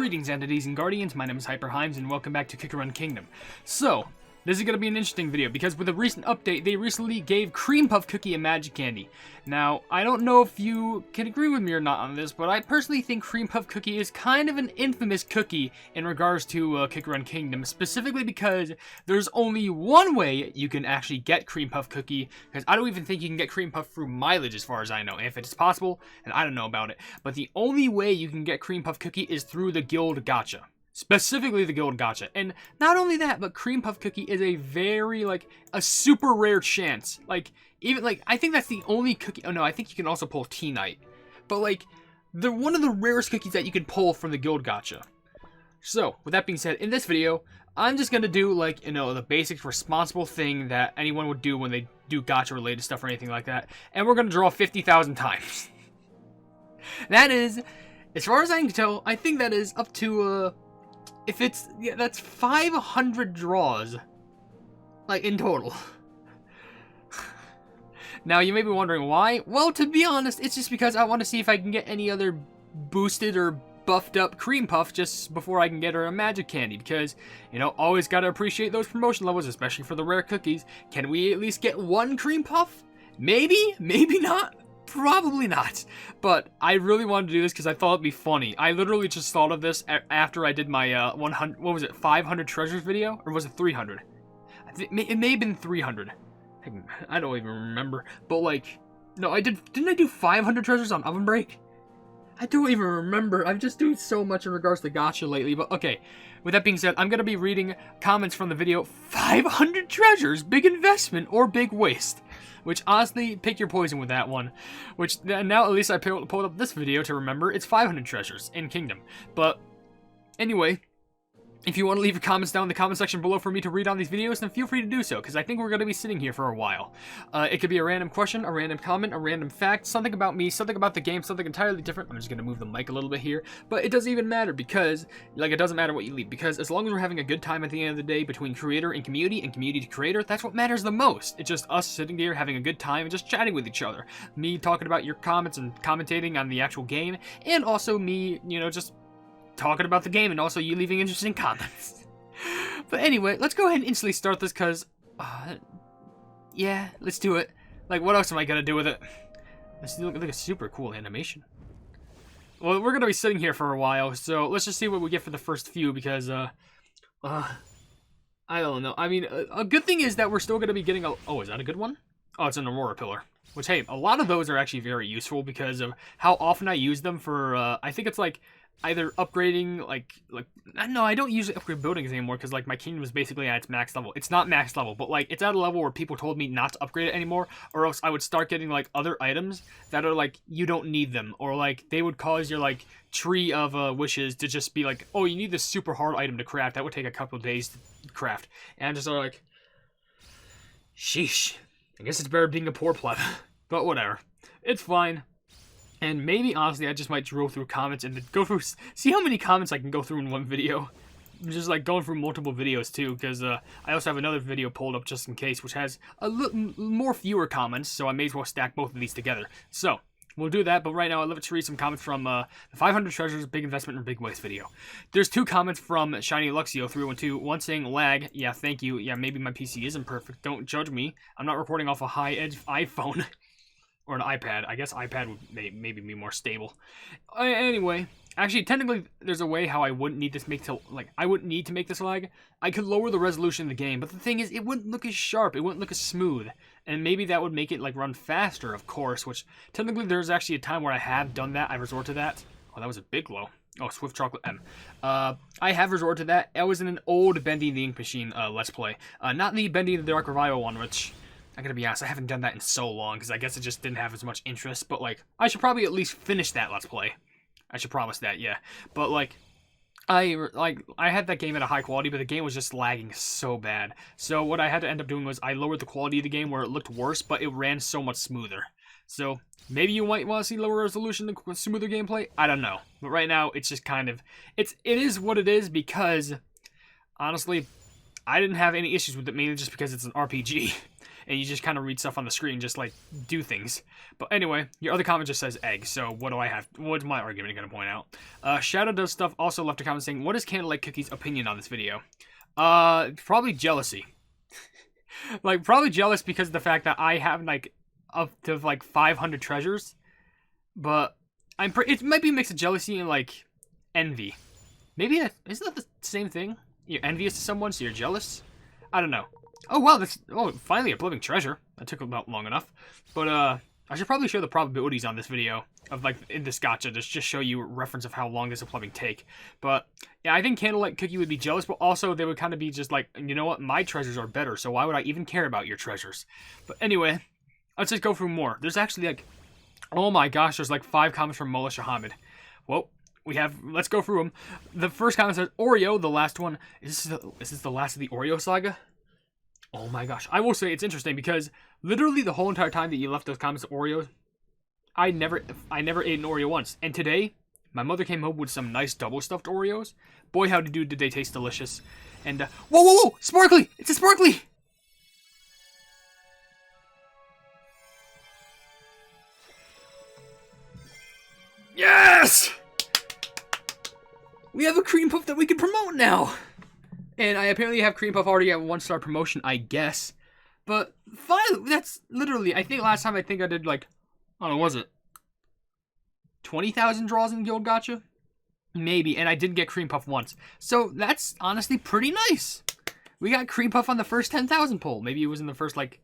Greetings, entities and guardians. My name is HyperHimes, and welcome back to Kick-A-Run Kingdom. So, this is going to be an interesting video, because with a recent update, they recently gave Cream Puff Cookie a magic candy. Now, I don't know if you can agree with me or not on this, but I personally think Cream Puff Cookie is kind of an infamous cookie in regards to Kick-A-Run Kingdom, specifically because there's only one way you can actually get Cream Puff Cookie, because I don't even think you can get Cream Puff through mileage as far as I know. If it's possible, and I don't know about it, but the only way you can get Cream Puff Cookie is through the Guild Gacha. Specifically the Guild Gacha. And not only that, but Cream Puff Cookie is a very, a super rare chance. I think that's the only cookie. Oh no, I think you can also pull Tea Night. But they're one of the rarest cookies that you can pull from the Guild Gacha. So, with that being said, in this video, I'm just gonna do the basic responsible thing that anyone would do when they do gacha related stuff or anything like that. And we're gonna draw 50,000 times. That is, as far as I can tell, I think that is up to, that's 500 draws, in total. Now, you may be wondering why. Well, to be honest, it's just because I want to see if I can get any other boosted or buffed up Cream Puff just before I can get her a magic candy, because, always gotta appreciate those promotion levels, especially for the rare cookies. Can we at least get one Cream Puff? Maybe, maybe not. Probably not, but I really wanted to do this because I thought it'd be funny. I literally just thought of this after I did my 500 treasures video, or was it 300? It may have been 300. I don't even remember, but no, didn't I do 500 treasures on OvenBreak? I don't even remember. I'm just doing so much in regards to gacha lately, but okay. With that being said, I'm going to be reading comments from the video 500 treasures, big investment or big waste. Which, honestly, pick your poison with that one. Which, now at least I pulled up this video to remember it's 500 treasures in Kingdom. But, anyway, if you want to leave your comments down in the comment section below for me to read on these videos, then feel free to do so, because I think we're going to be sitting here for a while. It could be a random question, a random comment, a random fact, something about me, something about the game, something entirely different. I'm just going to move the mic a little bit here, but it doesn't even matter, because, it doesn't matter what you leave, because as long as we're having a good time at the end of the day between creator and community to creator, that's what matters the most. It's just us sitting here having a good time and just chatting with each other. Me talking about your comments and commentating on the actual game, and also me, just talking about the game, and also you leaving interesting comments. But anyway, let's go ahead and instantly start this, because, yeah, let's do it. What else am I gonna do with it? This looks like a super cool animation. Well, we're gonna be sitting here for a while, so let's just see what we get for the first few, because, I don't know. I mean, a good thing is that we're still gonna be getting a... Oh, is that a good one? Oh, it's an Aurora Pillar. Which, hey, a lot of those are actually very useful because of how often I use them for, I think it's either upgrading, no, I don't usually upgrade buildings anymore because, my kingdom is basically at its max level. It's not max level, but, it's at a level where people told me not to upgrade it anymore, or else I would start getting, other items that are, you don't need them, or, they would cause your, tree of, wishes to just be oh, you need this super hard item to craft. That would take a couple of days to craft. And I'm just sheesh. I guess it's better being a poor pleb. But whatever. It's fine. And maybe, honestly, I just might drill through comments and go through... See how many comments I can go through in one video. I'm just, going through multiple videos, too, because I also have another video pulled up just in case, which has a little more fewer comments, so I may as well stack both of these together. So, we'll do that, but right now I'd love to read some comments from the 500 Treasures, Big Investment, or Big Waste video. There's two comments from Shiny Luxio 312, one saying lag, yeah, thank you, yeah, maybe my PC isn't perfect, don't judge me, I'm not recording off a high-edge iPhone. Or an iPad. I guess iPad would maybe be more stable. Anyway, actually, technically, there's a way how I wouldn't need this I wouldn't need to make this lag. I could lower the resolution of the game, but the thing is, it wouldn't look as sharp. It wouldn't look as smooth. And maybe that would make it, run faster, of course, which, technically, there's actually a time where I have done that. I resort to that. Oh, that was a big glow. Oh, Swift Chocolate M. I have resorted to that. I was in an old Bending the Ink Machine Let's Play. Not the Bending the Dark Revival one, which... I gotta be honest, I haven't done that in so long, because I guess it just didn't have as much interest, but, I should probably at least finish that Let's Play. I should promise that, yeah. But, I had that game at a high quality, but the game was just lagging so bad. So what I had to end up doing was I lowered the quality of the game where it looked worse, but it ran so much smoother. So, maybe you might want to see lower resolution and smoother gameplay? I don't know. But right now, it's just kind of... It is what it is, because, honestly, I didn't have any issues with it, mainly just because it's an RPG. and you just kind of read stuff on the screen, just like do things. But anyway, your other comment just says egg, so what do I have? What's my argument going to point out? Shadow Does Stuff also left a comment saying, what is Candlelight Cookie's opinion on this video? Probably jealousy. Like, probably jealous because of the fact that I have, like, up to, like, 500 treasures. But it might be a mix of jealousy and, like, envy. Maybe isn't that the same thing? You're envious to someone, so you're jealous? I don't know. Oh, wow, finally a living treasure. That took about long enough. But, I should probably show the probabilities on this video of, like, in this gacha, just show you a reference of how long this will probably take. But, yeah, I think Candlelight Cookie would be jealous, but also they would kind of be just like, you know what, my treasures are better, so why would I even care about your treasures? But anyway, let's just go through more. There's actually, like, oh my gosh, there's, like, 5 comments from Mullah Shahamid. Well, let's go through them. The first comment says, Oreo, the last one. Is this the last of the Oreo saga? Oh my gosh. I will say it's interesting because literally the whole entire time that you left those comments of Oreos, I never ate an Oreo once. And today, my mother came home with some nice double stuffed Oreos. Boy, howdy do did they taste delicious. And, whoa! Sparkly! It's a sparkly! Yes! We have a cream puff that we can promote now! And I apparently have cream puff already at 1-star promotion, I guess. But, that's literally, I think last time I did, like, I don't know, was it 20,000 draws in Guild Gacha? Maybe, and I did get cream puff once. So, that's honestly pretty nice. We got cream puff on the first 10,000 pull. Maybe it was in the first, like,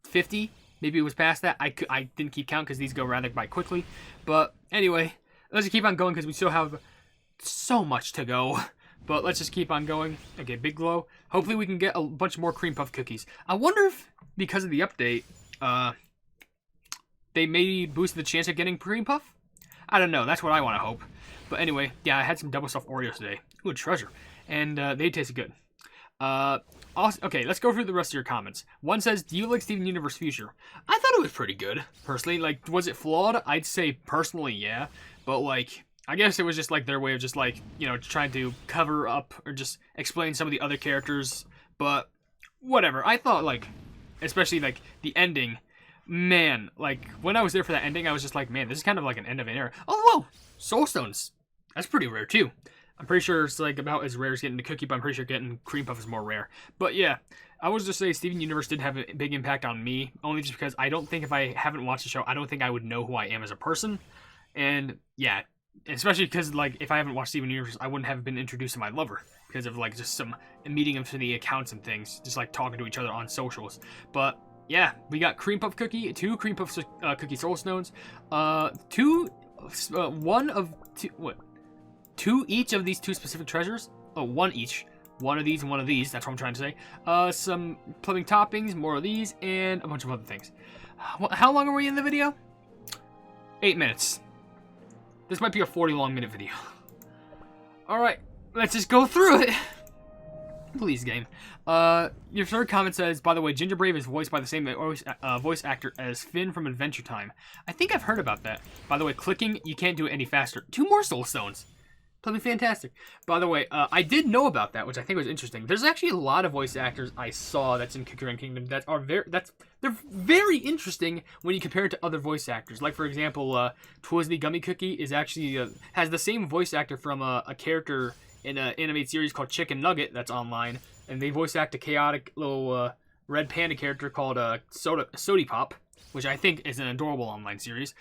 50. Maybe it was past that. I didn't keep count because these go rather by quickly. But, anyway, let's just keep on going because we still have so much to go. But let's just keep on going. Okay, big glow. Hopefully we can get a bunch more cream puff cookies. I wonder if, because of the update, they maybe boosted the chance of getting cream puff? I don't know. That's what I want to hope. But anyway, yeah, I had some double stuffed Oreos today. Ooh, treasure. And they tasted good. Also, okay, let's go through the rest of your comments. One says, do you like Steven Universe Future? I thought it was pretty good, personally. Like, was it flawed? I'd say personally, yeah. But, like, I guess it was just, like, their way of just, like, you know, trying to cover up or just explain some of the other characters. But, whatever. I thought, like, especially, like, the ending, man, like, when I was there for that ending, I was just like, man, this is kind of like an end of an era. Oh, whoa! Soul Stones. That's pretty rare, too. I'm pretty sure it's, like, about as rare as getting a cookie, but I'm pretty sure getting cream puff is more rare. But, yeah, I was just saying Steven Universe did have a big impact on me, only just because I don't think if I haven't watched the show, I don't think I would know who I am as a person. And, yeah, especially because, like, if I haven't watched Steven Universe, I wouldn't have been introduced to my lover because of, like, just some meeting of the accounts and things, just, like, talking to each other on socials. But, yeah, we got cream puff cookie, 2 cream puff cookie soul stones, 2 each of these 2 specific treasures. Oh, 1 each. 1 of these and 1 of these. That's what I'm trying to say. Some plumbing toppings, more of these, and a bunch of other things. How long are we in the video? 8 minutes. This might be a 40-long-minute video. Alright, let's just go through it. Please, game. Your third comment says, by the way, Ginger Brave is voiced by the same voice actor as Finn from Adventure Time. I think I've heard about that. By the way, clicking, you can't do it any faster. 2 more soul stones. Totally fantastic. By the way, I did know about that, which I think was interesting. There's actually a lot of voice actors I saw that's in Kikuren Kingdom that are they're very interesting when you compare it to other voice actors. Like, for example, Twizzly Gummy Cookie is actually has the same voice actor from a character in an animated series called Chicken Nugget that's online, and they voice act a chaotic little red panda character called Sody Pop, which I think is an adorable online series.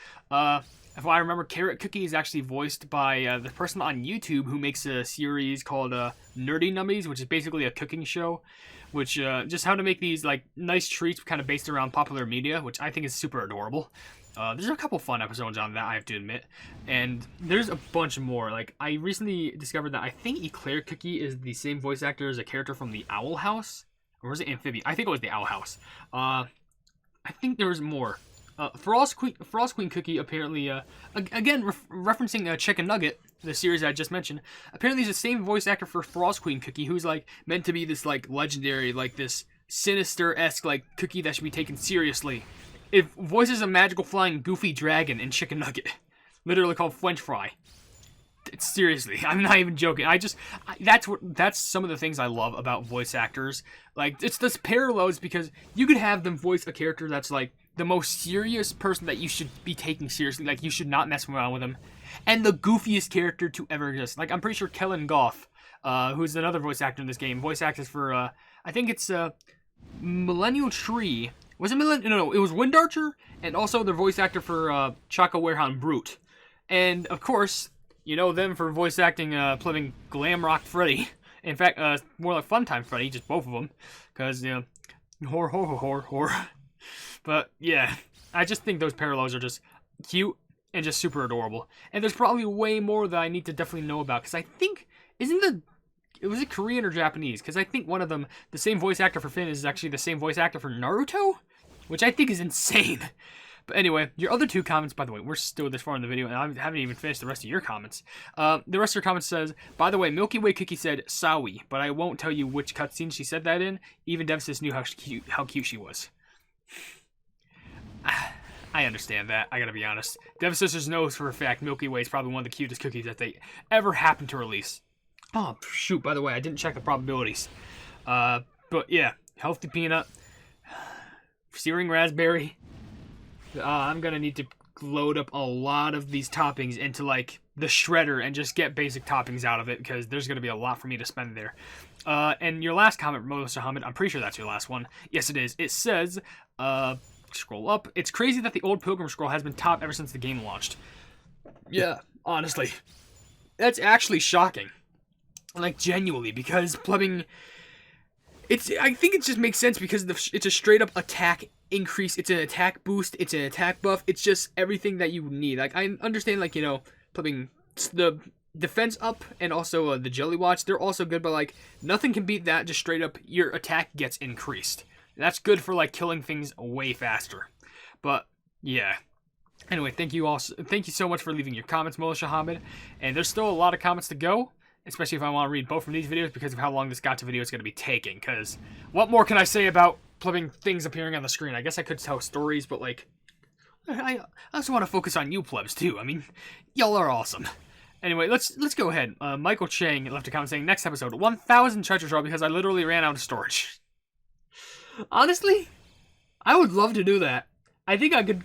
If I remember, Carrot Cookie is actually voiced by the person on YouTube who makes a series called Nerdy Nummies, which is basically a cooking show, which just how to make these like nice treats kind of based around popular media, which I think is super adorable. There's a couple fun episodes on that, I have to admit, and there's a bunch more. Like, I recently discovered that I think Eclair Cookie is the same voice actor as a character from the Owl House, or was it Amphibian? I think it was the Owl House. I think there was more. Frost Queen Cookie apparently, again, referencing Chicken Nugget, the series I just mentioned, apparently he's the same voice actor for Frost Queen Cookie, who's, like, meant to be this, like, legendary, like, this sinister-esque, like, cookie that should be taken seriously. It voices a magical flying goofy dragon in Chicken Nugget, literally called French Fry. Seriously, I'm not even joking. That's some of the things I love about voice actors. Like, it's this parallels because you could have them voice a character that's like the most serious person that you should be taking seriously. Like, you should not mess around with him, and the goofiest character to ever exist. Like, I'm pretty sure Kellen Goff, who's another voice actor in this game, voice actors for I think it's Millennial Tree. Was it Millennial? No, it was Wind Archer, and also their voice actor for Chaco Warehound Brute. And of course, you know them for voice acting playing Glamrock Freddy. In fact, more like Funtime Freddy, just both of them, because you know, horror. But yeah, I just think those parallels are just cute and just super adorable. And there's probably way more that I need to definitely know about, because I think was it Korean or Japanese? Because I think one of them, the same voice actor for Finn, is actually the same voice actor for Naruto, which I think is insane. But anyway, your other two comments, by the way, we're still this far in the video, and I haven't even finished the rest of your comments. The rest of your comments says, by the way, Milky Way Cookie said Sawi, but I won't tell you which cutscene she said that in. Even Devsisters knew how cute she was. I understand that, I gotta be honest. Devsisters knows for a fact Milky Way is probably one of the cutest cookies that they ever happened to release. Oh, shoot, by the way, I didn't check the probabilities. But yeah, healthy peanut, searing raspberry. I'm gonna need to load up a lot of these toppings into, like, the shredder and just get basic toppings out of it, because there's gonna be a lot for me to spend there. And your last comment, Melissa Hamid, I'm pretty sure that's your last one. Yes, it is. It says, scroll up. It's crazy that the old Pilgrim Scroll has been top ever since the game launched. Yeah, honestly. That's actually shocking. Like, genuinely, because plumbing... I think it just makes sense because it's a straight-up attack increase. It's an attack boost. It's an attack buff. It's just everything that you need. Like, I understand, like, you know, plumbing the defense up and also the Jelly Watch. They're also good, but, like, nothing can beat that. Just straight up, your attack gets increased. That's good for, like, killing things way faster. But, yeah. Anyway, thank you so much for leaving your comments, Melissa Hamid. And there's still a lot of comments to go, especially if I want to read both from these videos because of how long this Gacha video is going to be taking. Because what more can I say about flipping things appearing on the screen? I guess I could tell stories, but, like, I also want to focus on you plebs too. I mean, y'all are awesome. Anyway, let's go ahead. Michael Chang left a comment saying, next episode, 1,000 treasure draw because I literally ran out of storage. Honestly, I would love to do that. I think I could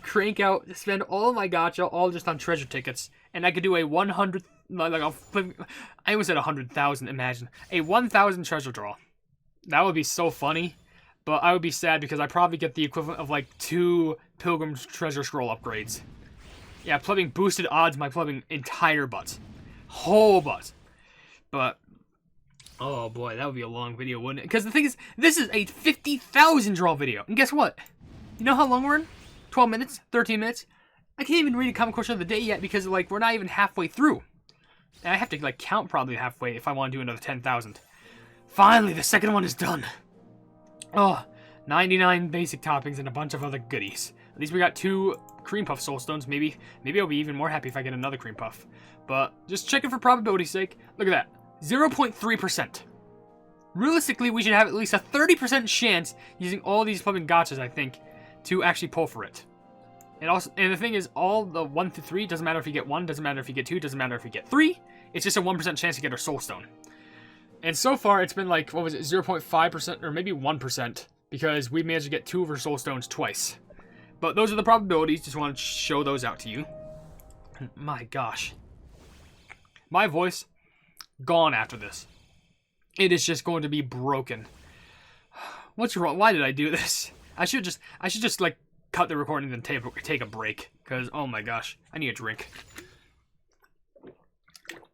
spend all of my gacha all just on treasure tickets, and I could do a 100, like, I almost said 100,000, imagine. A 1,000 treasure draw. That would be so funny, but I would be sad because I probably get the equivalent of, like, 2 Pilgrim's Treasure Scroll upgrades. Yeah, plubbing boosted odds my plubbing entire butt. Whole butt. But, oh boy, that would be a long video, wouldn't it? Because the thing is, this is a 50,000 draw video. And guess what? You know how long we're in? 12 minutes? 13 minutes? I can't even read a comic question of the day yet because, like, we're not even halfway through. And I have to, like, count probably halfway if I want to do another 10,000. Finally, the second one is done. Oh, 99 basic toppings and a bunch of other goodies. At least we got 2 cream puff soul stones. Maybe I'll be even more happy if I get another cream puff. But just checking for probability's sake. Look at that. 0.3%. Realistically, we should have at least a 30% chance using all these plumbing gachas, I think, to actually pull for it. And the thing is, all the 1 through 3, doesn't matter if you get 1, doesn't matter if you get 2, doesn't matter if you get 3. It's just a 1% chance to get a soul stone. And so far, it's been like, what was it, 0.5% or maybe 1%, because we managed to get 2 of our soul stones twice. But those are the probabilities, just want to show those out to you. My gosh. My voice, gone after this. It is just going to be broken. What's wrong? Why did I do this? I should just like cut the recording and then take a break, because oh my gosh, I need a drink.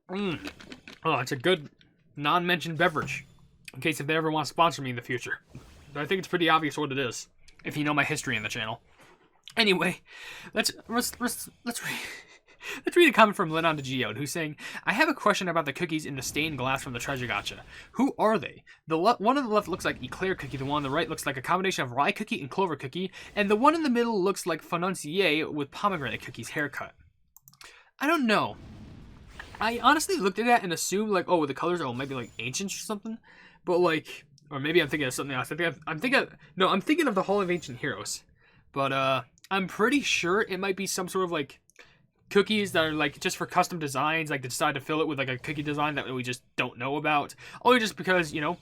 Oh, it's a good non-mentioned beverage, in case if they ever want to sponsor me in the future. But I think it's pretty obvious what it is, if you know my history in the channel. Anyway, let's read a comment from Lenon de Geode, who's saying, I have a question about the cookies in the stained glass from the treasure gacha. Who are they? The one on the left looks like eclair cookie, the one on the right looks like a combination of rye cookie and clover cookie, and the one in the middle looks like Fonancier with pomegranate cookies haircut. I don't know. I honestly looked at that and assumed, like, oh, the colors are maybe like ancient or something, but like, or maybe I'm thinking of something else. I'm thinking of the Hall of Ancient Heroes, but I'm pretty sure it might be some sort of like cookies that are like just for custom designs, like they decide to fill it with like a cookie design that we just don't know about, only just because, you know,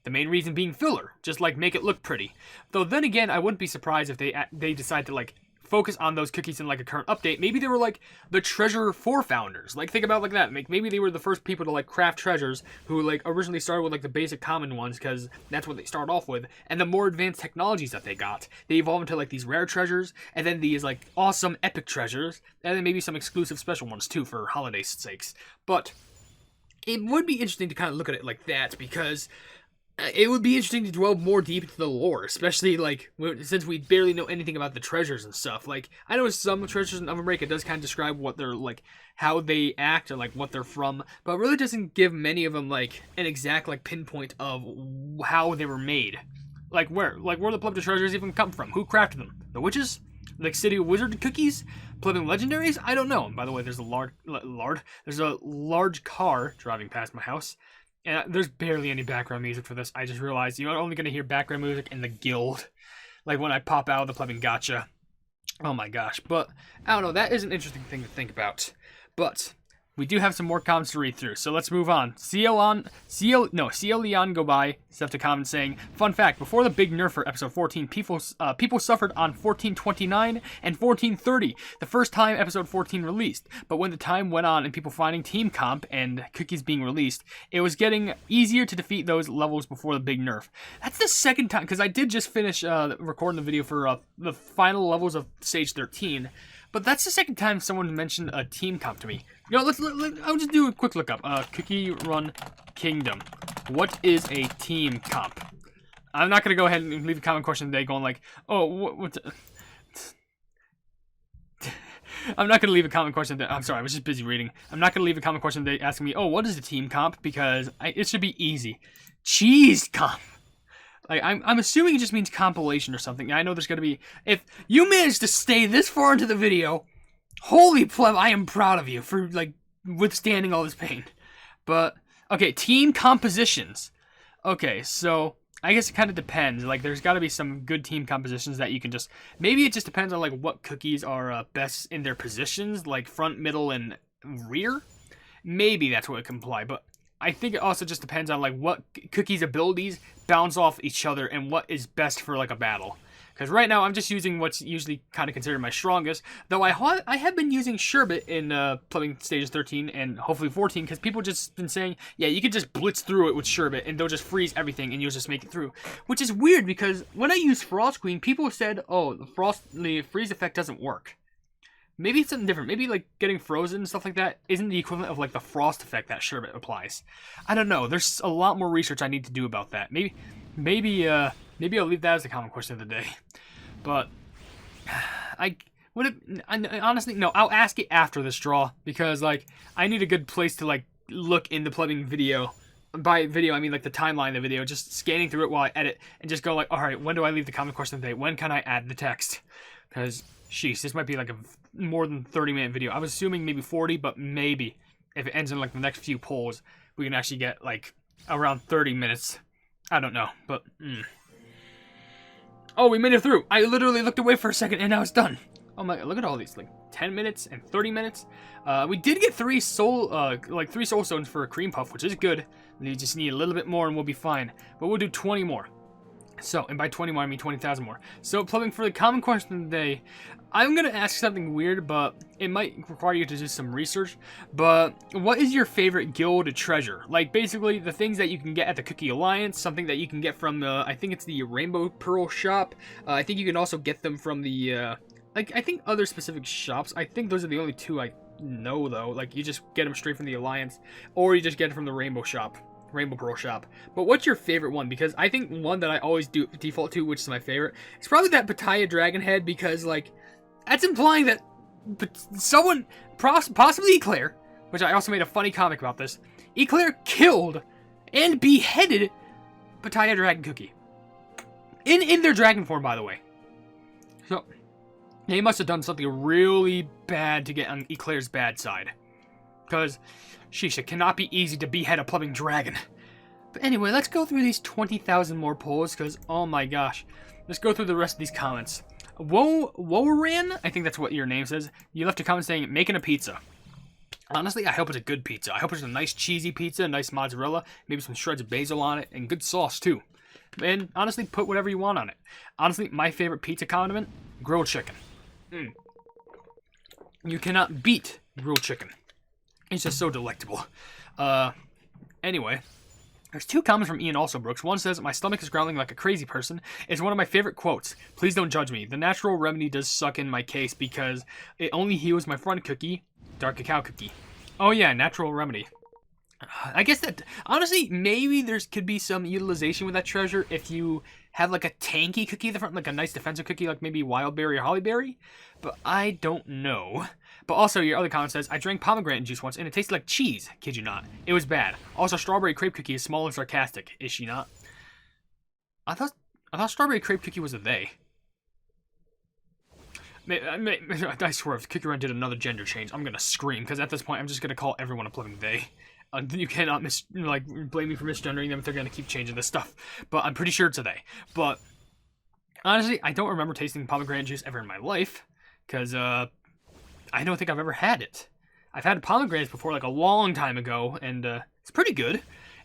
the main reason being filler, just like make it look pretty. Though then again, I wouldn't be surprised if they decide to like focus on those cookies in like a current update. Maybe they were like the treasure forefounders. Like think about it like that. Maybe they were the first people to like craft treasures who like originally started with like the basic common ones because that's what they start off with. And the more advanced technologies that they got, they evolved into like these rare treasures and then these like awesome epic treasures and then maybe some exclusive special ones too for holiday sakes. But it would be interesting to kind of look at it like that because it would be interesting to dwell more deep into the lore, especially, like, since we barely know anything about the treasures and stuff. Like, I know some treasures in OvenBreak, it does kind of describe what they're, like, how they act or, like, what they're from, but it really doesn't give many of them, like, an exact, like, pinpoint of how they were made. Like, where the Pleb treasures even come from? Who crafted them? The witches? Like, City of Wizard cookies? Plebing legendaries? I don't know. And by the way, there's a large car driving past my house. And there's barely any background music for this. I just realized you're only going to hear background music in the guild. Like when I pop out of the plebing Gacha. Oh my gosh. But, I don't know. That is an interesting thing to think about. But we do have some more comments to read through. So let's move on. CL Leon go by. Stuff to comment saying, fun fact, before the big nerf for episode 14, people suffered on 1429 and 1430, the first time episode 14 released. But when the time went on and people finding team comp and cookies being released, it was getting easier to defeat those levels before the big nerf. That's the second time, because I did just finish recording the video for the final levels of stage 13. But that's the second time someone mentioned a team comp to me. You know, I'll just do a quick look up. Cookie Run Kingdom. What is a team comp? I'm not going to go ahead and leave a comment question today going like, oh, what I'm not going to leave a comment question today. I'm sorry, I was just busy reading. I'm not going to leave a comment question today asking me, oh, what is a team comp? Because it should be easy. Cheese comp. Like, I'm assuming it just means compilation or something. I know there's going to be... If you managed to stay this far into the video, holy pleb, I am proud of you for, like, withstanding all this pain. But, okay, team compositions. Okay, so, I guess it kind of depends. Like, there's got to be some good team compositions that you can just... Maybe it just depends on, like, what cookies are best in their positions, like front, middle, and rear. Maybe that's what it can imply, but... I think it also just depends on like what cookies' abilities bounce off each other and what is best for like a battle. Because right now I'm just using what's usually kind of considered my strongest, though I have been using Sherbet in playing stages 13 and hopefully 14 because people just been saying, yeah, you can just blitz through it with Sherbet and they'll just freeze everything and you'll just make it through. Which is weird because when I use Frost Queen, people said, oh, the freeze effect doesn't work. Maybe it's something different. Maybe, like, getting frozen and stuff like that isn't the equivalent of, like, the frost effect that Sherbet applies. I don't know. There's a lot more research I need to do about that. Maybe I'll leave that as a common question of the day. But, honestly, no, I'll ask it after this draw. Because, like, I need a good place to, like, look in the plugging video. By video, I mean, like, the timeline of the video. Just scanning through it while I edit. And just go, like, alright, when do I leave the common question of the day? When can I add the text? Because... Sheesh, this might be like a more than 30-minute video. I was assuming maybe 40, but maybe if it ends in like the next few polls, we can actually get like around 30 minutes. I don't know, but oh, we made it through. I literally looked away for a second and now it's done. Oh my, look at all these, like 10 minutes and 30 minutes. We did get 3 soul stones for a cream puff, which is good. We just need a little bit more and we'll be fine. But we'll do 20 more. So, and by 20 more, I mean 20,000 more. So, plugging for the common question of the day, I'm going to ask something weird, but it might require you to do some research. But, what is your favorite guild treasure? Like, basically, the things that you can get at the Cookie Alliance, something that you can get from the, I think it's the Rainbow Pearl shop. I think you can also get them from the, I think other specific shops. I think those are the only 2 I know, though. Like, you just get them straight from the Alliance, or you just get it from the Rainbow shop. Rainbow Pearl shop. But what's your favorite one? Because I think one that I always do default to, which is my favorite, is probably that Pattaya Dragon Head, because like that's implying that someone, possibly Eclair, which I also made a funny comic about this, Eclair killed and beheaded Pattaya Dragon Cookie. In their dragon form, by the way. So they must have done something really bad to get on Eclair's bad side. Because, sheesh, it cannot be easy to behead a plumbing dragon. But anyway, let's go through these 20,000 more polls, because, oh my gosh. Let's go through the rest of these comments. Woran, I think that's what your name says. You left a comment saying, making a pizza. Honestly, I hope it's a good pizza. I hope it's a nice cheesy pizza, nice mozzarella, maybe some shreds of basil on it, and good sauce too. And honestly, put whatever you want on it. Honestly, my favorite pizza condiment, grilled chicken. You cannot beat grilled chicken. It's just so delectable. Anyway, there's 2 comments from Ian also Brooks. One says, my stomach is growling like a crazy person. It's one of my favorite quotes. Please don't judge me. The natural remedy does suck in my case because it only heals my front cookie, dark cacao cookie. Oh yeah, natural remedy. I guess that, honestly, maybe there could be some utilization with that treasure if you have like a tanky cookie at the front, like a nice defensive cookie, like maybe wildberry or hollyberry. But I don't know. But also, your other comment says, I drank pomegranate juice once and it tasted like cheese. Kid you not. It was bad. Also, strawberry crepe cookie is small and sarcastic. Is she not? I thought strawberry crepe cookie was a they. I swear, if Cookie Run did another gender change, I'm gonna scream, because at this point, I'm just gonna call everyone a plebing they. You cannot blame me for misgendering them if they're gonna keep changing this stuff. But I'm pretty sure it's a they. But honestly, I don't remember tasting pomegranate juice ever in my life, because I don't think I've ever had it. I've had pomegranates before, like a long time ago, and it's pretty good.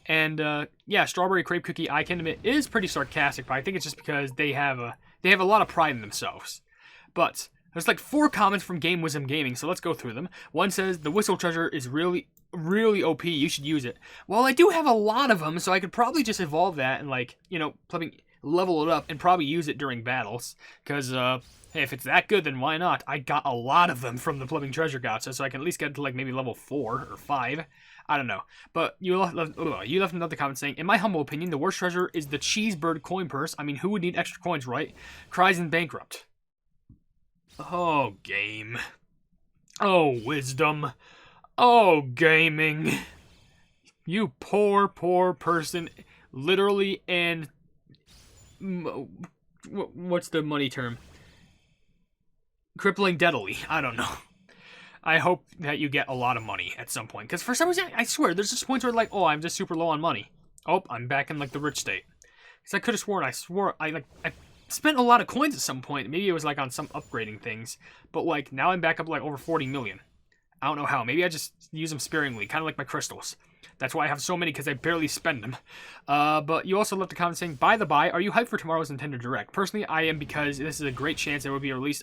And yeah, strawberry crepe cookie, I can admit, is pretty sarcastic, but I think it's just because they have a lot of pride in themselves. But there's like 4 comments from Game Wisdom Gaming, so let's go through them. One says, the whistle treasure is really OP, you should use it. Well, I do have a lot of them, so I could probably just evolve that and, like, you know, level it up and probably use it during battles. Because, hey, if it's that good, then why not? I got a lot of them from the Plumbing Treasure Gacha, so I can at least get to, like, maybe level 4 or 5. I don't know. But you left another comment saying, in my humble opinion, the worst treasure is the Cheesebird coin purse. I mean, who would need extra coins, right? Cries in bankrupt. Oh, game. Oh, wisdom. Oh, gaming. You poor, poor person. Literally and... What's the money term? Crippling deadly. I don't know. I hope that you get a lot of money at some point. Because for some reason, I swear, there's just points where like, oh, I'm just super low on money. Oh, I'm back in like the rich state. Because I could have sworn, I spent a lot of coins at some point. Maybe it was like on some upgrading things. But like, now I'm back up like over 40 million. I don't know how. Maybe I just use them sparingly, kind of like my crystals. That's why I have so many, because I barely spend them. But you also left a comment saying, by the by, are you hyped for tomorrow's Nintendo Direct? Personally, I am, because this is a great chance there will be a release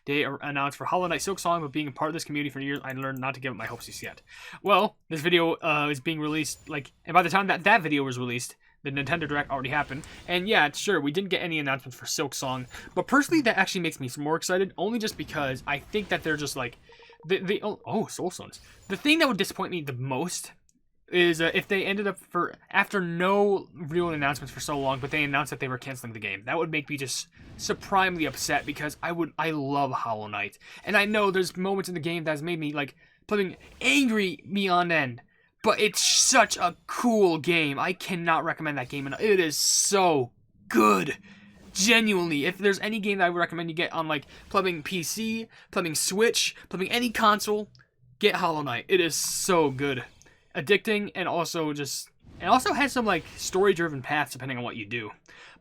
date announced for Hollow Knight Silksong, but being a part of this community for years, I learned not to give up my hopes just yet. Well, this video is being released, like, and by the time that video was released, the Nintendo Direct already happened. And yeah, sure, we didn't get any announcements for Silksong, but personally, that actually makes me more excited, only just because I think that they're just like, Soul Stones. The thing that would disappoint me the most is if they ended up after no real announcements for so long, but they announced that they were canceling the game. That would make me just supremely upset, because I love Hollow Knight, and I know there's moments in the game that's made me like playing angry beyond end. But it's such a cool game. I cannot recommend that game enough. It is so good. Genuinely, if there's any game that I would recommend you get on like plumbing PC, plumbing Switch, plumbing any console, get Hollow Knight. It is so good, addicting, and also has some like story-driven paths depending on what you do.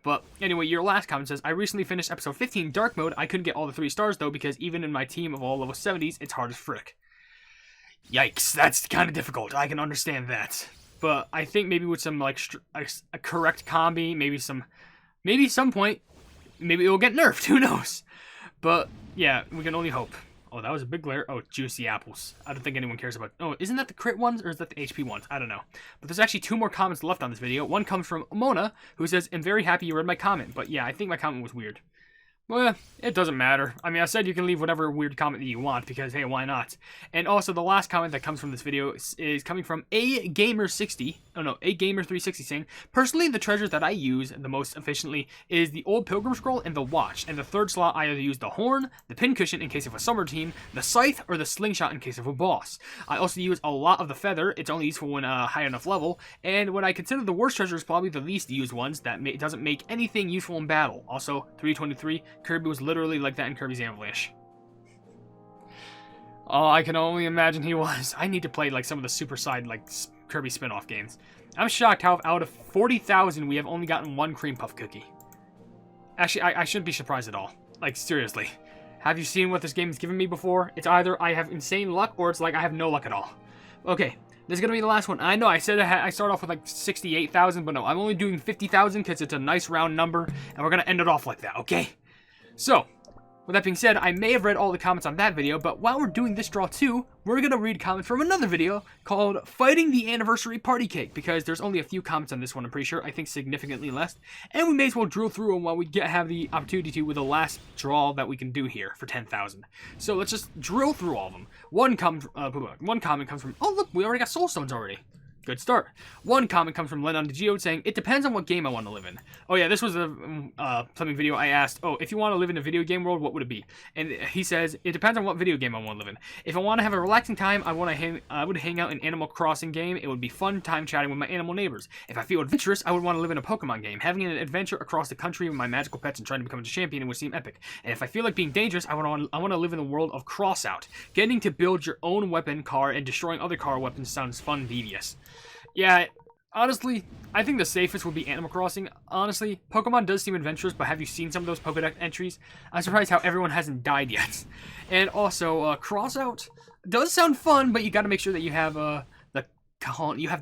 But anyway, your last comment says, I recently finished episode 15 Dark Mode. I couldn't get all the 3 stars though, because even in my team of all level 70s, it's hard as frick. Yikes, that's kind of difficult. I can understand that. But I think maybe with some like a correct combi, maybe some point, maybe it will get nerfed. Who knows? But yeah, we can only hope. Oh, that was a big glare. Oh, juicy apples. I don't think anyone cares about. Oh, isn't that the crit ones or is that the HP ones? I don't know. But there's actually 2 more comments left on this video. One comes from Mona, who says, I'm very happy you read my comment. But yeah, I think my comment was weird. Well, it doesn't matter. I mean, I said you can leave whatever weird comment that you want, because, hey, why not? And also, the last comment that comes from this video is coming from A-Gamer360, saying, personally, the treasures that I use the most efficiently is the Old Pilgrim Scroll and the Watch. And the third slot, I either use the Horn, the Pincushion in case of a summer team, the Scythe, or the Slingshot in case of a boss. I also use a lot of the Feather. It's only useful when high enough level. And what I consider the worst treasure is probably the least used ones that doesn't make anything useful in battle. Also, 323, Kirby was literally like that in Kirby's Avalanche. Oh, I can only imagine he was. I need to play like some of the super side like Kirby spin-off games. I'm shocked how out of 40,000 we have only gotten 1 cream puff cookie. Actually, I shouldn't be surprised at all. Like, seriously. Have you seen what this game has given me before? It's either I have insane luck, or it's like I have no luck at all. Okay, this is going to be the last one. I know I said I start off with like 68,000, but no, I'm only doing 50,000 because it's a nice round number, and we're going to end it off like that, okay? So, with that being said, I may have read all the comments on that video, but while we're doing this draw too, we're going to read comments from another video called Fighting the Anniversary Party Cake, because there's only a few comments on this one, I'm pretty sure. I think significantly less. And we may as well drill through them while we have the opportunity to with the last draw that we can do here for 10,000. So let's just drill through all of them. One comment comes from, oh look, we already got soul stones already. Good start. One comment comes from Lennon Geo saying, it depends on what game I want to live in. Oh yeah, this was a something video I asked, oh, if you want to live in a video game world, what would it be? And he says, it depends on what video game I want to live in. If I want to have a relaxing time, I would hang out in Animal Crossing game. It would be fun time chatting with my animal neighbors. If I feel adventurous, I would want to live in a Pokemon game. Having an adventure across the country with my magical pets and trying to become a champion would seem epic. And if I feel like being dangerous, I want to live in the world of Crossout. Getting to build your own weapon car and destroying other car weapons sounds fun, devious. Yeah, honestly, I think the safest would be Animal Crossing. Honestly, Pokemon does seem adventurous, but have you seen some of those Pokédex entries? I'm surprised how everyone hasn't died yet. And also, Crossout does sound fun, but you gotta make sure that you have the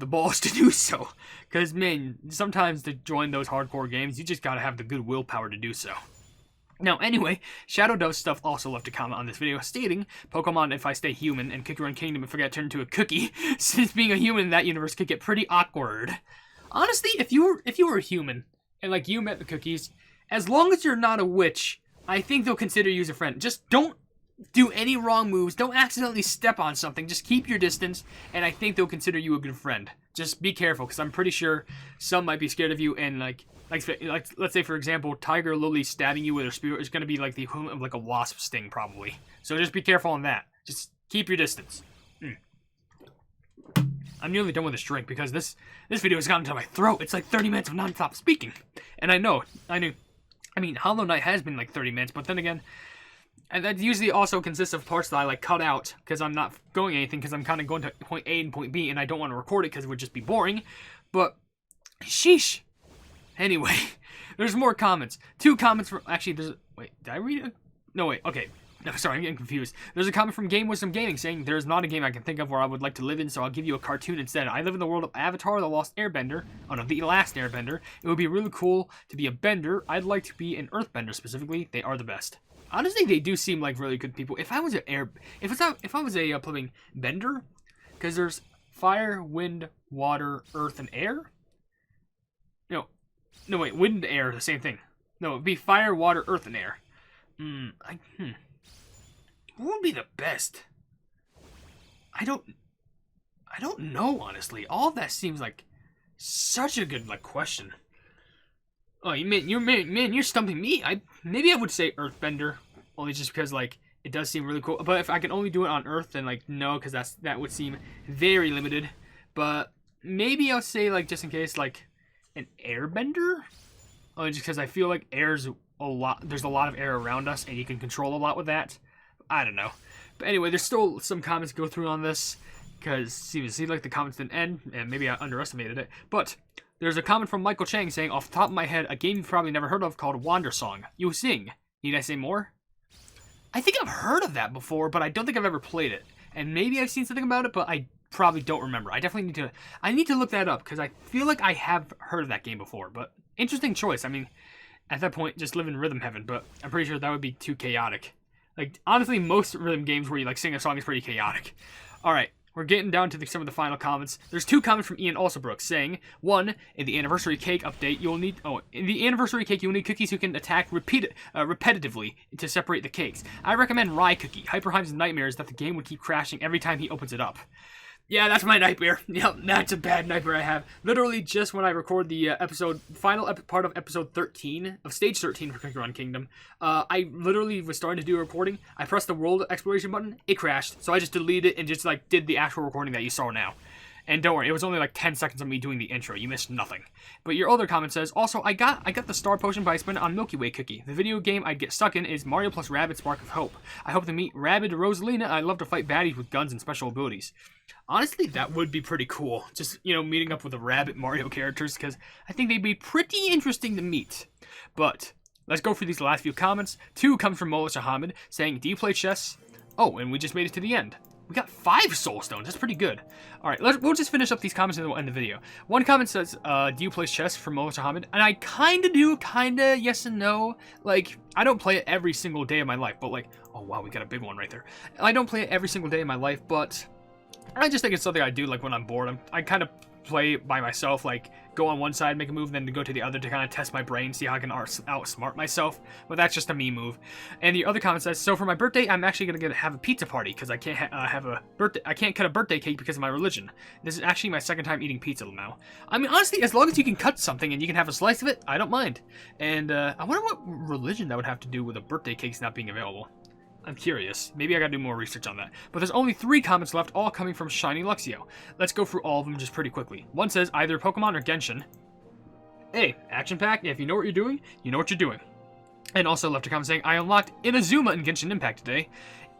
balls to do so. Because, man, sometimes to join those hardcore games, you just gotta have the good willpower to do so. Now, anyway, Shadow Dove Stuff also left a comment on this video stating, Pokemon if I stay human and Cookie Run Kingdom if I get turned into a cookie, since being a human in that universe could get pretty awkward. Honestly, if you were a human, and like you met the cookies, as long as you're not a witch, I think they'll consider you as a friend. Just don't do any wrong moves, don't accidentally step on something, just keep your distance, and I think they'll consider you a good friend. Just be careful, because I'm pretty sure some might be scared of you, and like let's say for example, Tiger Lily stabbing you with her spear is going to be like the equivalent of like a wasp sting probably. So just be careful on that. Just keep your distance. I'm nearly done with this drink because this video has gotten to my throat. It's like 30 minutes of non-stop speaking. And I mean, Hollow Knight has been like 30 minutes, but then again, and that usually also consists of parts that I like cut out because I'm not going anything because I'm kind of going to point A and point B and I don't want to record it because it would just be boring. But sheesh. Anyway, there's more comments. Two comments from... Actually, there's... Wait, did I read it? No, wait. Okay. No, sorry, I'm getting confused. There's a comment from Game Wisdom Gaming saying, there's not a game I can think of where I would like to live in, so I'll give you a cartoon instead. I live in the world of Avatar, The Lost Airbender. Oh, no, The Last Airbender. It would be really cool to be a bender. I'd like to be an earthbender specifically. They are the best. Honestly, they do seem like really good people. If I was a plumbing bender, because there's fire, wind, water, earth, and air. No, wait, wind and air, the same thing. No, it'd be fire, water, earth, and air. What would be the best? I don't know, honestly. All of that seems like such a good question. Oh, you're stumping me. Maybe I would say earthbender, only just because it does seem really cool. But if I can only do it on Earth, then no, because that would seem very limited. But maybe I'll say just in case an airbender? Oh, just because I feel like there's a lot of air around us, and you can control a lot with that. I don't know. But anyway, there's still some comments to go through on this, because it seemed like the comments didn't end, and maybe I underestimated it. But there's a comment from Michael Chang saying, off the top of my head, a game you've probably never heard of called Wander Song. You sing. Need I say more? I think I've heard of that before, but I don't think I've ever played it. And maybe I've seen something about it, but I probably don't remember. I definitely need to look that up, because I feel like I have heard of that game before. But interesting choice. I mean, at that point, just live in rhythm heaven, but I'm pretty sure that would be too chaotic. Honestly, most rhythm games where you sing a song is pretty chaotic. Alright, we're getting down to some of the final comments. There's two comments from Ian Alsobrooks saying, one, in the anniversary cake update, you'll need cookies who can attack repetitively to separate the cakes. I recommend Rye Cookie. HyperHimes' nightmare is that the game would keep crashing every time he opens it up. Yeah, that's my nightmare. Yep, that's a bad nightmare I have. Literally, just when I record the final part of episode 13, of stage 13 for Cookie Run Kingdom, I literally was starting to do a recording. I pressed the world exploration button, it crashed. So I just deleted it and just did the actual recording that you saw now. And don't worry, it was only 10 seconds of me doing the intro. You missed nothing. But your other comment says, also, I got the Star Potion, but I spent it on Milky Way Cookie. The video game I'd get stuck in is Mario plus Rabbids Spark of Hope. I hope to meet Rabbid Rosalina, and I'd love to fight baddies with guns and special abilities. Honestly, that would be pretty cool. Just, meeting up with the Rabbit Mario characters, because I think they'd be pretty interesting to meet. But let's go through these last few comments. 2 comes from Molissa Hamid saying, do you play chess? Oh, and we just made it to the end. We got 5 soul stones. That's pretty good. All right, we'll just finish up these comments and then we'll end the video. 1 comment says, do you play chess from Molissa Hamid? And I kind of do, yes and no. Like, I don't play it every single day of my life, but like, oh wow, we got a big one right there. I don't play it every single day of my life, but I just think it's something I do like when I'm bored. I kind of play by myself, like go on one side, make a move, then to go to the other to kind of test my brain, see how I can outsmart myself. But that's just a me move. And the other comment says, so for my birthday, I'm actually gonna have a pizza party because I can't I can't cut a birthday cake because of my religion. This is actually my 2nd time eating pizza now. I mean, honestly, as long as you can cut something and you can have a slice of it, I don't mind. And I wonder what religion that would have to do with a birthday cake not being available. I'm curious. Maybe I gotta do more research on that. But there's only 3 comments left, all coming from Shiny Luxio. Let's go through all of them just pretty quickly. 1 says, either Pokemon or Genshin. Hey, action pack, if you know what you're doing, you know what you're doing. And also left a comment saying, I unlocked Inazuma in Genshin Impact today.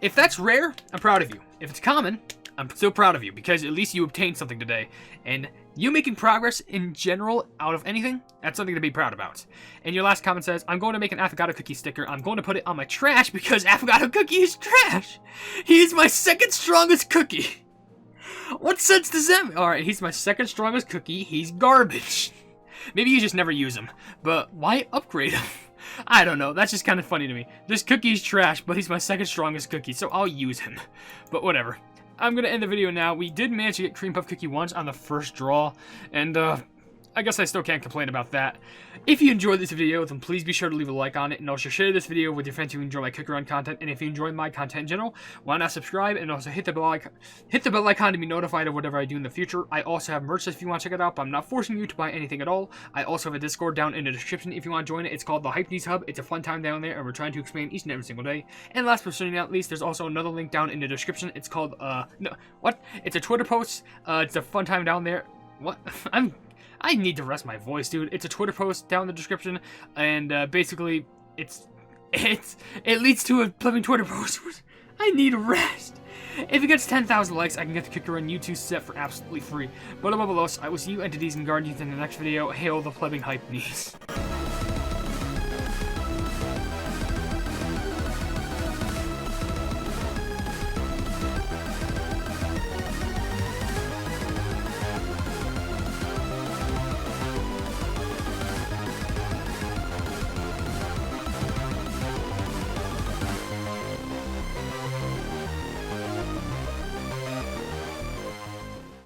If that's rare, I'm proud of you. If it's common, I'm still proud of you, because at least you obtained something today. And you making progress in general out of anything, that's something to be proud about. And your last comment says, I'm going to make an Affogato cookie sticker. I'm going to put it on my trash because Affogato cookie is trash. He is my 2nd strongest cookie. What sense does that make? Alright, he's my 2nd strongest cookie. He's garbage. Maybe you just never use him. But why upgrade him? I don't know. That's just kind of funny to me. This cookie's trash, but he's my 2nd strongest cookie, so I'll use him. But whatever. I'm going to end the video now. We did manage to get Cream Puff Cookie once on the first draw, and I guess I still can't complain about that. If you enjoyed this video, then please be sure to leave a like on it, and also share this video with your friends who enjoy my Cook Around content. And if you enjoy my content in general, why not subscribe and also hit the bell icon to be notified of whatever I do in the future. I also have merch if you want to check it out, but I'm not forcing you to buy anything at all. I also have a Discord down in the description if you want to join it. It's called the Hypenese Hub. It's a fun time down there, and we're trying to expand each and every single day. And last but certainly not least, there's also another link down in the description. It's called it's a Twitter post. It's a fun time down there. What? I need to rest my voice, dude. It's a Twitter post down in the description, and basically, it leads to a flipping Twitter post. I need rest. If it gets 10,000 likes, I can get the Kicker Run YouTube set for absolutely free. But above all else, I will see you entities and guardians in the next video. Hail the plebing Hypenese.